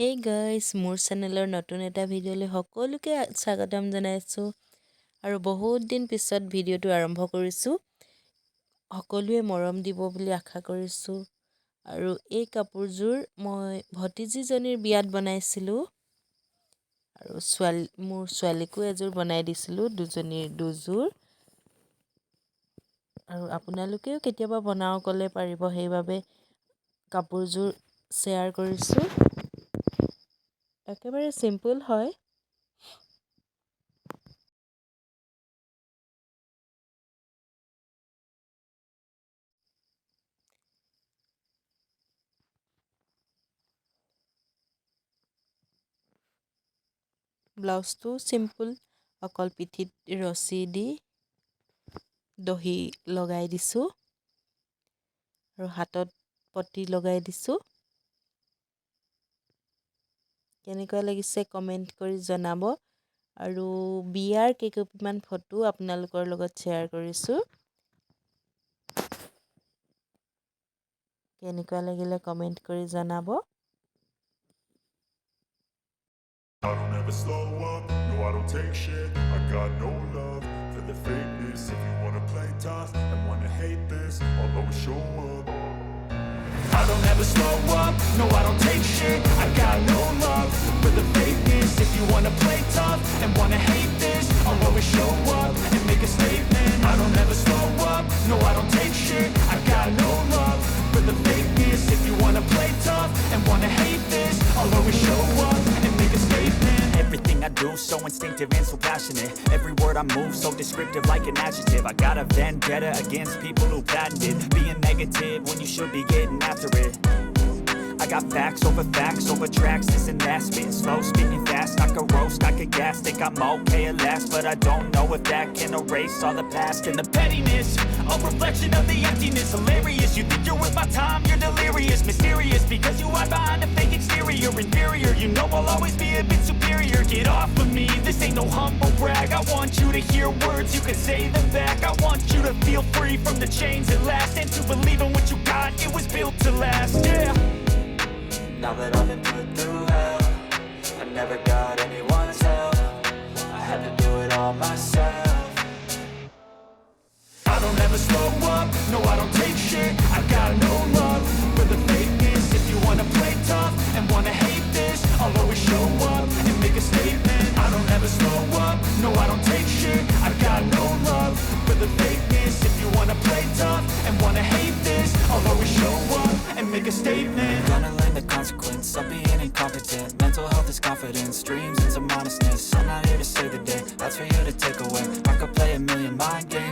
Hey guys মোৰ চেনেলৰ নতুন এটা ভিডিঅ'লৈ সকলোকে স্বাগতম জনাইছোঁ আৰু বহুত দিন পিছত ভিডিঅ'টো আৰম্ভ কৰিছোঁ। সকলোৱে মৰম দিব বুলি আশা কৰিছোঁ আৰু এই কাপোৰযোৰ মই ভতিজীজনীৰ বিয়াত বনাইছিলোঁ আৰু মোৰ ছোৱালীকো এযোৰ বনাই দিছিলোঁ, দুযোৰ আৰু আপোনালোকেও কেতিয়াবা বনাওঁ ক'লে পাৰিব, সেইবাবে কাপোৰযোৰ শ্বেয়াৰ কৰিছোঁ। একেবাৰে চিম্পুল হয়। ব্লাউজটো চিম্পুল, অকল পিঠিত ৰছী দি দহি লগাই দিছোঁ আৰু হাতত পটি লগাই দিছোঁ। কেনেকুৱা লাগিছে কমেণ্ট কৰি জনাব আৰু বিয়াৰ কেইকপিমান ফটো আপোনালোকৰ লগত শ্বেয়াৰ কৰিছোঁ। কেনেকুৱা লাগিলে কমেণ্ট কৰি জনাব। I don't ever slow up, no I don't take shit. I got no love for the fakeness. If you wanna play tough and wanna hate this, I'll always show up. I don't ever slow up, no I don't take shit. I got no love for the fakeness. If you wanna play tough and wanna hate this, I'll always show up and make a statement. I don't ever slow up, no I don't take shit. I got no love for the fakeness. If you wanna play tough and wanna hate this, I'll always show up and make a statement. Everything I do so instinctive and so passionate. Every word I move so descriptive like an adjective. I got a vendetta against people who patented being negative when you should be getting after it. I got facts over tracks, this and that. Spitting slow, speaking fast, I could roast, I could gas. Think I'm okay at last, but I don't know if that can erase all the past. And the pettiness, a reflection of the emptiness. Hilarious, you think you're worth my time, you're delirious. Mysterious, because you hide behind a fake exterior. Inferior, you know I'll always be a bit superior. Get off of me, this ain't no humble brag. I want you to hear words, you can say them back. I want you to feel free from the chains at last, and to believe in what you got, it was built to last, yeah. Now that I've been put through hell, I never got anyone's help. I had to do it all myself. I don't ever slow up, no I don't take shit. I got no love for the fakeness. If you wanna play tough and wanna hate this, I'll always show up and make a statement. I don't ever slow up, no I don't take shit. I got no love for the fakeness. If you wanna play tough and wanna hate this, I'll always show up and make a statement. Gonna learn the consequence of being incompetent. Mental health is confidence, dreams and some honestness. I'm not here to save the day, that's for you to take away. I could play a million mind games,